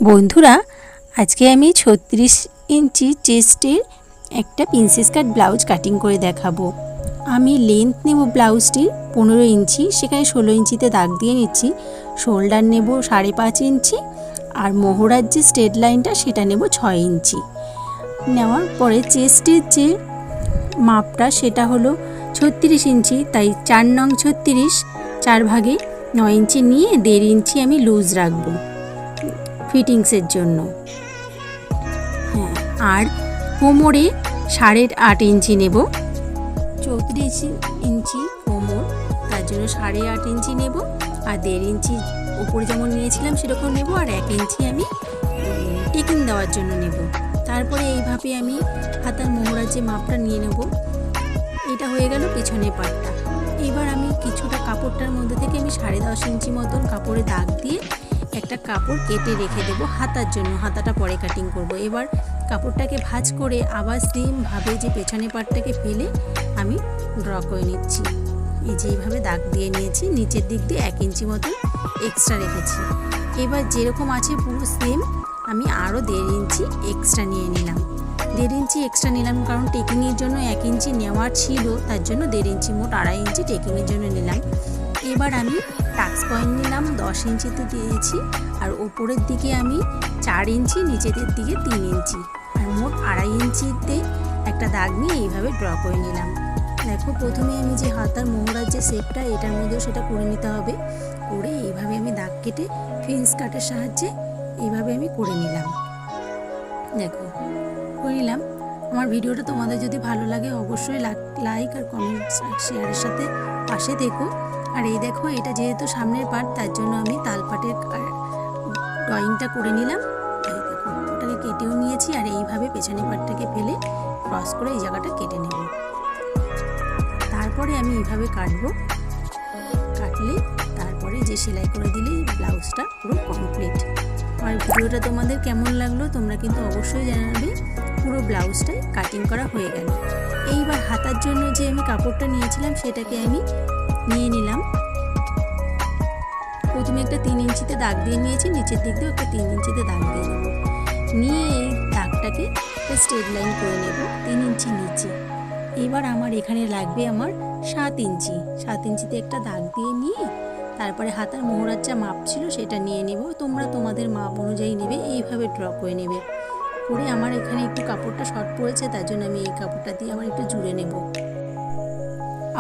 বন্ধুরা, আজকে আমি 36 ইঞ্চি চেস্টের একটা প্রিন্সেস কাট ব্লাউজ কাটিং করে দেখাবো। আমি লেন্থ নেব ব্লাউজটির 15 ইঞ্চি, সেখানে 16 ইঞ্চিতে দাগ দিয়ে নিচ্ছি। শোল্ডার নেব 5.5 ইঞ্চি, আর মোহরার যে স্ট্রেট লাইনটা সেটা নেব 6 ইঞ্চি। নেওয়ার পরে চেস্টের যে মাপটা সেটা হলো 36 ইঞ্চি, তাই 4 নং 36 4 ভাগে 9 ইঞ্চি নিয়ে 1.5 ইঞ্চি আমি লুজ রাখবো ফিটিংসের জন্য। হ্যাঁ, আর কোমরে 8.5 ইঞ্চি নেব। 34 ইঞ্চি কোমর, তার জন্য 8.5 ইঞ্চি নেব, আর 1.5 ইঞ্চি ওপরে যেমন নিয়েছিলাম সেরকম নেব, আর 1 ইঞ্চি আমি টেকিং দেওয়ার জন্য নেব। তারপরে এইভাবে আমি হাতার মোহরার যে মাপটা নিয়ে নেব। এটা হয়ে গেল পেছনের পাটটা। এবার আমি কিছুটা কাপড়টার মধ্যে থেকে আমি 10.5 ইঞ্চি মতন কাপড়ে দাগ দিয়ে একটা কাপড় কেটে রেখে দেবো হাতার জন্য। হাতাটা পরে কাটিং করব। এবার কাপড়টাকে ভাঁজ করে আবার সেমভাবে যে পেছনের পাটটাকে ফেলে আমি ড্র করে নিচ্ছি। এই যে এইভাবে দাগ দিয়ে নিয়েছি, নিচের দিক দিয়ে 1 ইঞ্চি মতন এক্সট্রা রেখেছি। এবার যেরকম আছে পুরো সেম আমি আরও 1.5 ইঞ্চি এক্সট্রা নিয়ে নিলাম। 1.5 ইঞ্চি এক্সট্রা নিলাম কারণ টেকিংয়ের জন্য 1 ইঞ্চি নেওয়ার ছিল, তার জন্য 1.5 ইঞ্চি, মোট 2.5 ইঞ্চি টেকিংয়ের জন্য নিলাম। এবার আমি টাক্স পয়েন্ট নিলাম 10 ইঞ্চিতে দিয়েছি, আর ওপরের দিকে আমি 4 ইঞ্চি, নিচেদের দিকে 3 ইঞ্চি, আর মোট 2.5 ইঞ্চিতে একটা দাগ নিয়ে এইভাবে ড্র করে নিলাম। দেখো, প্রথমে আমি যে হাতার মোহরার যে শেপটা এটার মধ্যেও সেটা করে নিতে হবে। করে এইভাবে আমি দাগ কেটে ফ্রেঞ্চ কাটের সাহায্যে এইভাবে আমি করে নিলাম। দেখো, করে নিলাম। আমার ভিডিওটা তোমাদের যদি ভালো লাগে অবশ্যই লাইক আর কমেন্ট শেয়ারের সাথে পাশে দেখো। আর এই দেখো, এটা যেহেতু সামনের পার্ট তার জন্য আমি তালপাটের ড্রয়িংটা করে নিলাম। এই দেখো, ওটাকে কেটেও নিয়েছি, আর এইভাবে পেছনের পার্টটাকে ফেলে ক্রস করে এই জায়গাটা কেটে নেব। তারপরে আমি এইভাবে কাটবো। কাটলে তারপরে যে সেলাই করে দিলেই ব্লাউজটা পুরো কমপ্লিট। আর ভিডিওটা তোমাদের কেমন লাগলো তোমরা কিন্তু অবশ্যই জানাবে। পুরো ব্লাউজটাই কাটিং করা হয়ে গেল। এইবার হাতার জন্য যে আমি কাপড়টা নিয়েছিলাম সেটাকে আমি নিয়ে নিলাম। প্রথমে একটা 3 ইঞ্চিতে দাগ দিয়ে নিয়েছি, নিচের দিক দিয়েও একটা 3 ইঞ্চিতে দাগ দিয়ে নেব। নিয়ে এই দাগটাকে স্ট্রেট লাইন করে নেব 3 ইঞ্চি নিচে। এবার আমার এখানে লাগবে আমার 7 ইঞ্চি। 7 ইঞ্চিতে একটা দাগ দিয়ে নিয়ে তারপরে হাতার মোহরার যা মাপ ছিল সেটা নিয়ে নেব। তোমরা তোমাদের মাপ অনুযায়ী নেবে, এইভাবে ড্র করে নেবে। করে আমার এখানে একটু কাপড়টা শর্ট পড়েছে, তার জন্য আমি এই কাপড়টা দিয়ে আবার একটু জুড়ে নেব।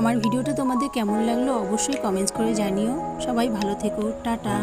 আমার ভিডিওটা তোমাদের কেমন লাগলো অবশ্যই কমেন্টস করে জানিও। সবাই ভালো থেকো, টাটা।